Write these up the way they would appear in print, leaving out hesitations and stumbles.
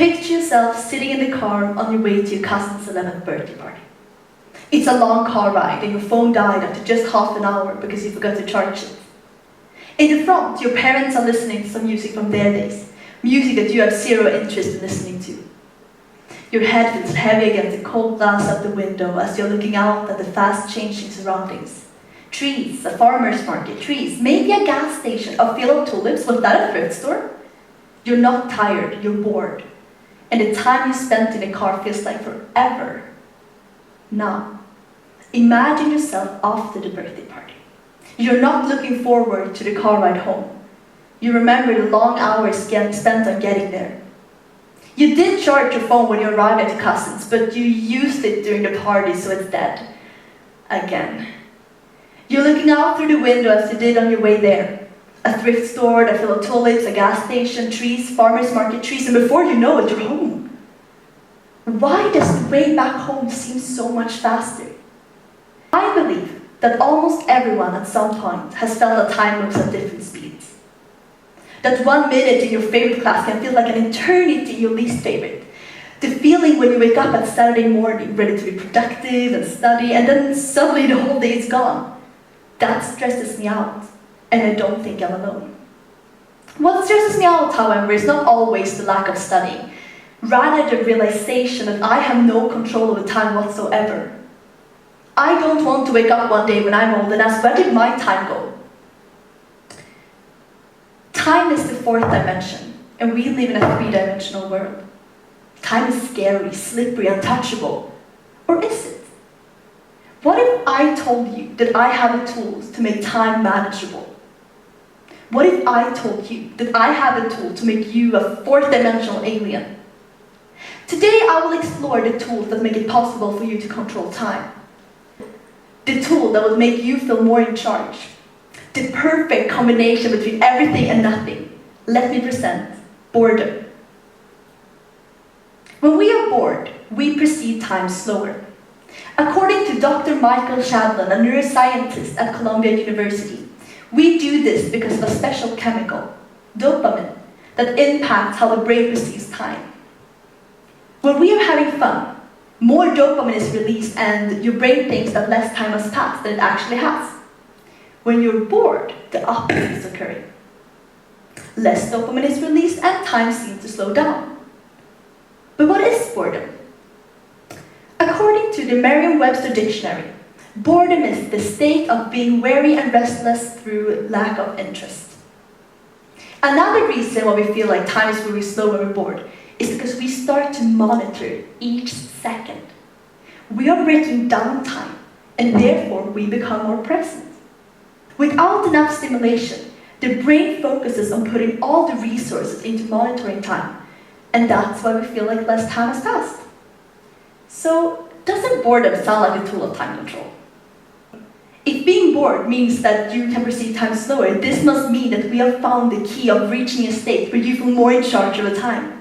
Picture yourself sitting in the car on your way to your cousin's 11th birthday party. It's a long car ride and your phone died after just half an hour because you forgot to charge it. In the front, your parents are listening to some music from their days, music that you have zero interest in listening to. Your head feels heavy against the cold glass of the window as you're looking out at the fast-changing surroundings. Trees, a farmer's market, trees, maybe a gas station, a field of tulips. Was that a thrift store? You're not tired, you're bored. And the time you spent in the car feels like forever. Now, imagine yourself after the birthday party. You're not looking forward to the car ride home. You remember the long hours spent on getting there. You did charge your phone when you arrived at your cousin's, but you used it during the party, so it's dead. Again. You're looking out through the window as you did on your way there. A thrift store, a field of tulips, a gas station, trees, farmer's market, trees, and before you know it, you're home. Why does the way back home seem so much faster? I believe that almost everyone at some point has felt that time moves at different speeds. That 1 minute in your favorite class can feel like an eternity in your least favorite. The feeling when you wake up at Saturday morning, ready to be productive and study, and then suddenly the whole day is gone. That stresses me out, and I don't think I'm alone. What stresses me out, however, is not always the lack of studying, rather the realization that I have no control over time whatsoever. I don't want to wake up one day when I'm old and ask, where did my time go? Time is the fourth dimension, and we live in a three-dimensional world. Time is scary, slippery, untouchable. Or is it? What if I told you that I have the tools to make time manageable? What if I told you that I have a tool to make you a fourth-dimensional alien? Today I will explore the tools that make it possible for you to control time. The tool that will make you feel more in charge. The perfect combination between everything and nothing. Let me present boredom. When we are bored, we perceive time slower. According to Dr. Michael Shadlin, a neuroscientist at Columbia University, we do this because of a special chemical, dopamine, that impacts how the brain perceives time. When we are having fun, more dopamine is released and your brain thinks that less time has passed than it actually has. When you're bored, the opposite is occurring. Less dopamine is released and time seems to slow down. But what is boredom? According to the Merriam-Webster dictionary, boredom is the state of being weary and restless through lack of interest. Another reason why we feel like time is really slow when we're bored is because we start to monitor each second. We are breaking down time, and therefore we become more present. Without enough stimulation, the brain focuses on putting all the resources into monitoring time, and that's why we feel like less time has passed. So, doesn't boredom sound like a tool of time control? If being bored means that you can perceive time slower, this must mean that we have found the key of reaching a state where you feel more in charge of the time.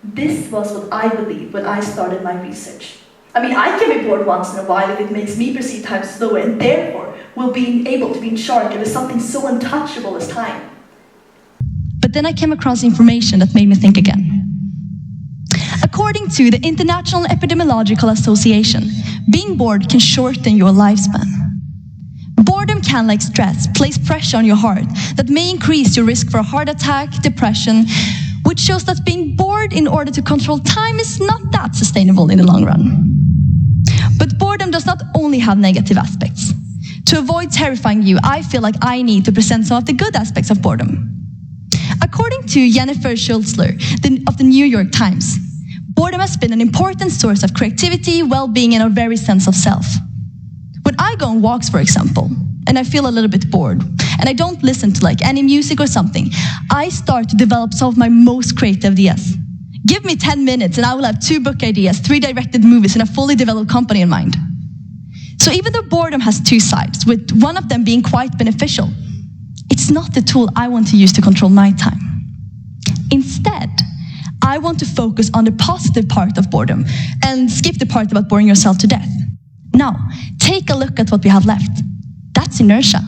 This was what I believed when I started my research. I mean, I can be bored once in a while if it makes me perceive time slower, and therefore will be able to be in charge of something so untouchable as time. But then I came across information that made me think again. According to the International Epidemiological Association, being bored can shorten your lifespan. Boredom can, like stress, place pressure on your heart that may increase your risk for a heart attack, depression, which shows that being bored in order to control time is not that sustainable in the long run. But boredom does not only have negative aspects. To avoid terrifying you, I feel like I need to present some of the good aspects of boredom. According to Jennifer Schultzler of the New York Times, boredom has been an important source of creativity, well-being, and our very sense of self. When I go on walks, for example, and I feel a little bit bored, and I don't listen to any music or something, I start to develop some of my most creative ideas. Give me 10 minutes and I will have 2 book ideas, 3 directed movies, and a fully developed company in mind. So even though boredom has 2 sides, with one of them being quite beneficial, it's not the tool I want to use to control my time. Instead, I want to focus on the positive part of boredom and skip the part about boring yourself to death. Now, take a look at what we have left. That's inertia.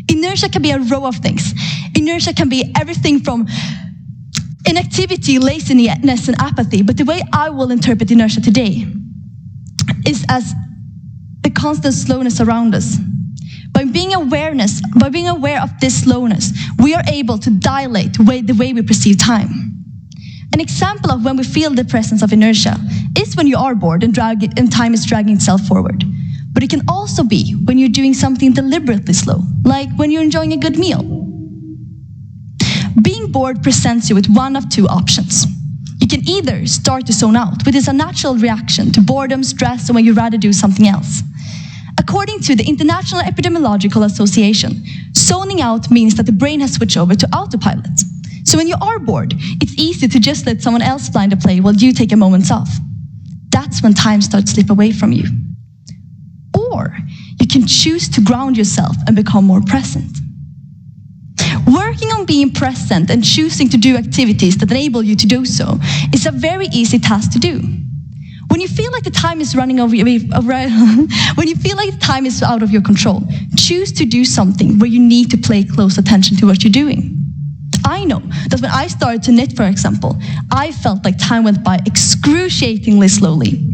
Inertia can be a row of things. Inertia can be everything from Inactivity, laziness, and apathy. But the way I will interpret inertia today is as the constant slowness around us. By being aware of this slowness, we are able to dilate the way we perceive time. An example of when we feel the presence of inertia is when you are bored and time is dragging itself forward. But it can also be when you're doing something deliberately slow, like when you're enjoying a good meal. Being bored presents you with one of two options. You can either start to zone out, which is a natural reaction to boredom, stress, or when you'd rather do something else. According to the International Epidemiological Association, zoning out means that the brain has switched over to autopilot. So when you are bored, it's easy to just let someone else fly the play while you take a moment off. That's when time starts to slip away from you. Or you can choose to ground yourself and become more present. Working on being present and choosing to do activities that enable you to do so is a very easy task to do. When you feel like the time is running over you, when you feel like the time is out of your control, choose to do something where you need to pay close attention to what you're doing. I know that when I started to knit, for example, I felt like time went by excruciatingly slowly.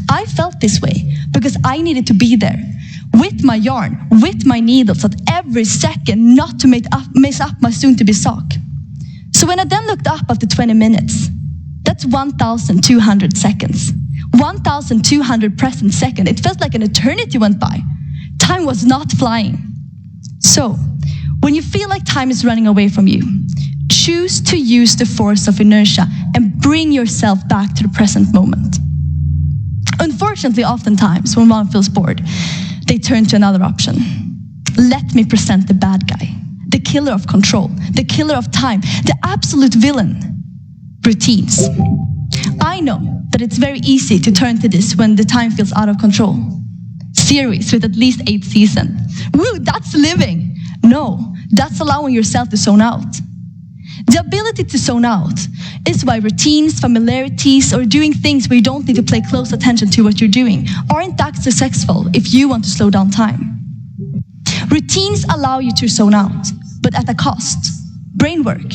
I felt this way because I needed to be there with my yarn, with my needles at every second, not to mess up my soon-to-be sock. So when I then looked up after 20 minutes, that's 1,200 seconds. 1,200 present seconds. It felt like an eternity went by. Time was not flying. So, when you feel like time is running away from you, choose to use the force of inertia and bring yourself back to the present moment. Unfortunately, oftentimes, when one feels bored, they turn to another option. Let me present the bad guy, the killer of control, the killer of time, the absolute villain. Routines. I know that it's very easy to turn to this when the time feels out of control. Series with at least 8 seasons. Woo, that's living. No, that's allowing yourself to zone out. The ability to zone out is why routines, familiarities, or doing things where you don't need to pay close attention to what you're doing aren't that successful if you want to slow down time. Routines allow you to zone out, but at a cost. Brain work.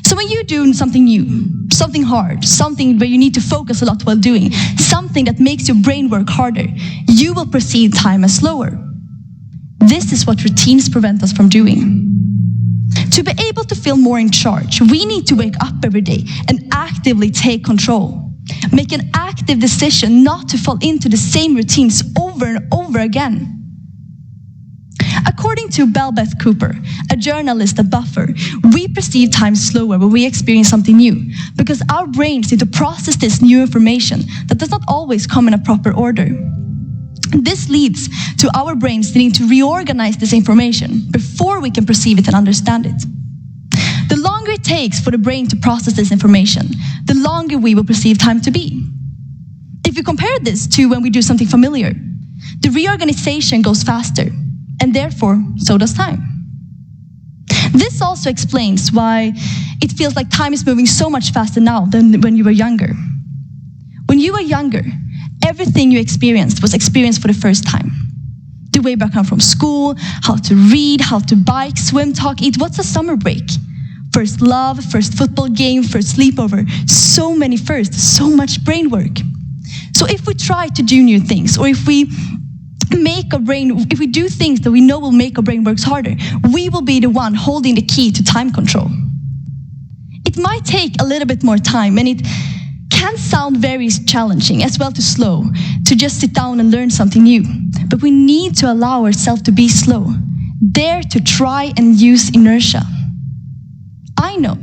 So when you do something new, something hard, something where you need to focus a lot while doing, something that makes your brain work harder, you will perceive time as slower. This is what routines prevent us from doing. To be able to feel more in charge, we need to wake up every day and actively take control. Make an active decision not to fall into the same routines over and over again. According to Belbeth Cooper, a journalist at Buffer, we perceive time slower when we experience something new because our brains need to process this new information that does not always come in a proper order. This leads to our brains needing to reorganize this information before we can perceive it and understand it. The longer it takes for the brain to process this information, the longer we will perceive time to be. If you compare this to when we do something familiar, the reorganization goes faster, and therefore, so does time. This also explains why it feels like time is moving so much faster now than when you were younger. When you were younger, everything you experienced was experienced for the first time. The way back home from school, how to read, how to bike, swim, talk, eat. What's a summer break? First love, first football game, first sleepover. So many firsts, so much brain work. So if we try to do new things, or if we do things that we know will make our brain work harder, we will be the one holding the key to time control. It might take a little bit more time, and it can sound very challenging as well to slow, to just sit down and learn something new. But we need to allow ourselves to be slow, dare to try and use inertia. I know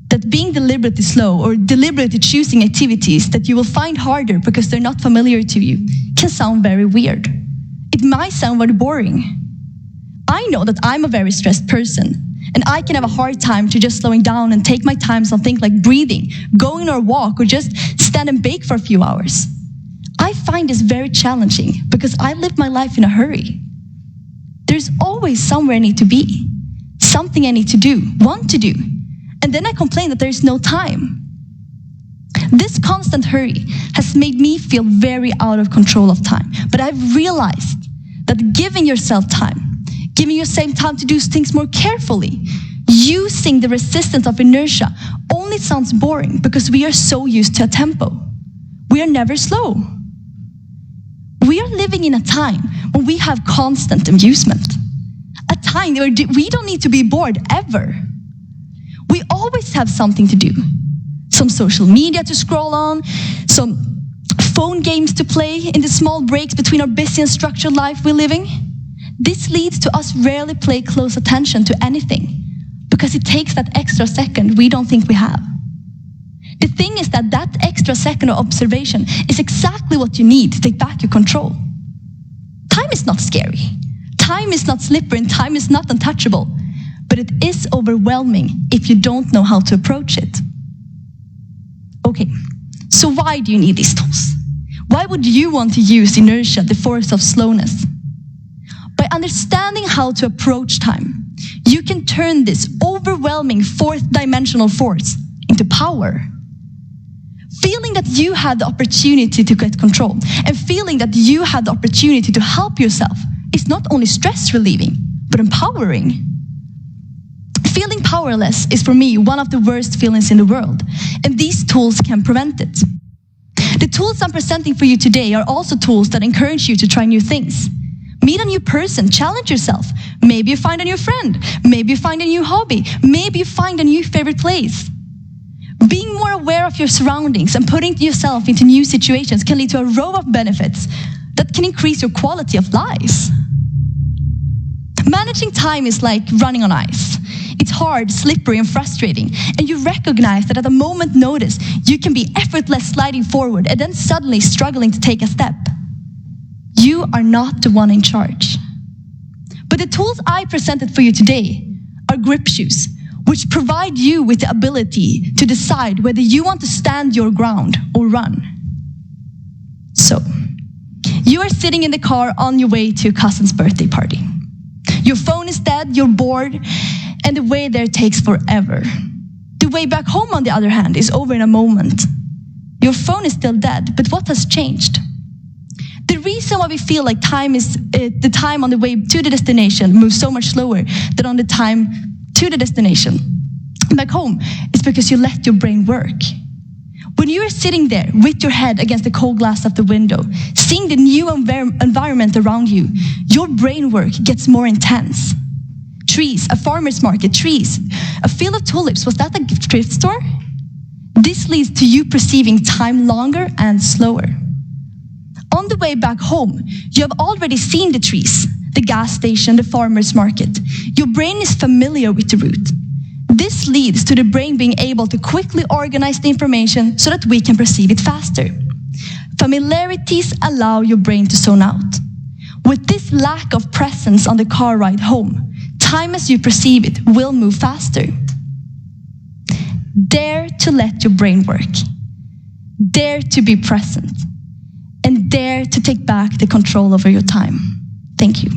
that being deliberately slow or deliberately choosing activities that you will find harder because they're not familiar to you can sound very weird. It might sound very boring. I know that I'm a very stressed person, and I can have a hard time to just slowing down and take my time on things like breathing, going on a walk, or just stand and bake for a few hours. I find this very challenging because I live my life in a hurry. There's always somewhere I need to be, something I need to do, want to do, and then I complain that there's no time. This constant hurry has made me feel very out of control of time, but I've realized that giving yourself time to do things more carefully, Using the resistance of inertia only sounds boring because we are so used to a tempo. We are never slow. We are living in a time when we have constant amusement. A time where we don't need to be bored ever. We always have something to do. Some social media to scroll on, some phone games to play in the small breaks between our busy and structured life we're living. This leads to us rarely pay close attention to anything because it takes that extra second we don't think we have. The thing is that that extra second of observation is exactly what you need to take back your control. Time is not scary. Time is not slippery and time is not untouchable, but it is overwhelming if you don't know how to approach it. Okay, so why do you need these tools? Why would you want to use inertia, the force of slowness? By understanding how to approach time, you can turn this overwhelming fourth-dimensional force into power. Feeling that you have the opportunity to get control and feeling that you have the opportunity to help yourself is not only stress-relieving, but empowering. Feeling powerless is for me one of the worst feelings in the world, and these tools can prevent it. The tools I'm presenting for you today are also tools that encourage you to try new things. Meet a new person, challenge yourself. Maybe you find a new friend. Maybe you find a new hobby. Maybe you find a new favorite place. Being more aware of your surroundings and putting yourself into new situations can lead to a row of benefits that can increase your quality of life. Managing time is like running on ice. It's hard, slippery, and frustrating, and you recognize that at a moment's notice, you can be effortless sliding forward and then suddenly struggling to take a step. You are not the one in charge. But the tools I presented for you today are grip shoes, which provide you with the ability to decide whether you want to stand your ground or run. So, you are sitting in the car on your way to your cousin's birthday party. Your phone is dead, you're bored, and the way there takes forever. The way back home, on the other hand, is over in a moment. Your phone is still dead, but what has changed? The reason why we feel like the time on the way to the destination moves so much slower than on the time to the destination back home is because you let your brain work. When you are sitting there with your head against the cold glass of the window, seeing the new environment around you, your brain work gets more intense. Trees, a farmer's market, trees, a field of tulips, was that a thrift store? This leads to you perceiving time longer and slower. On the way back home, you have already seen the trees, the gas station, the farmer's market. Your brain is familiar with the route. This leads to the brain being able to quickly organize the information so that we can perceive it faster. Familiarities allow your brain to zone out. With this lack of presence on the car ride home, time as you perceive it will move faster. Dare to let your brain work. Dare to be present. And dare to take back the control over your time. Thank you.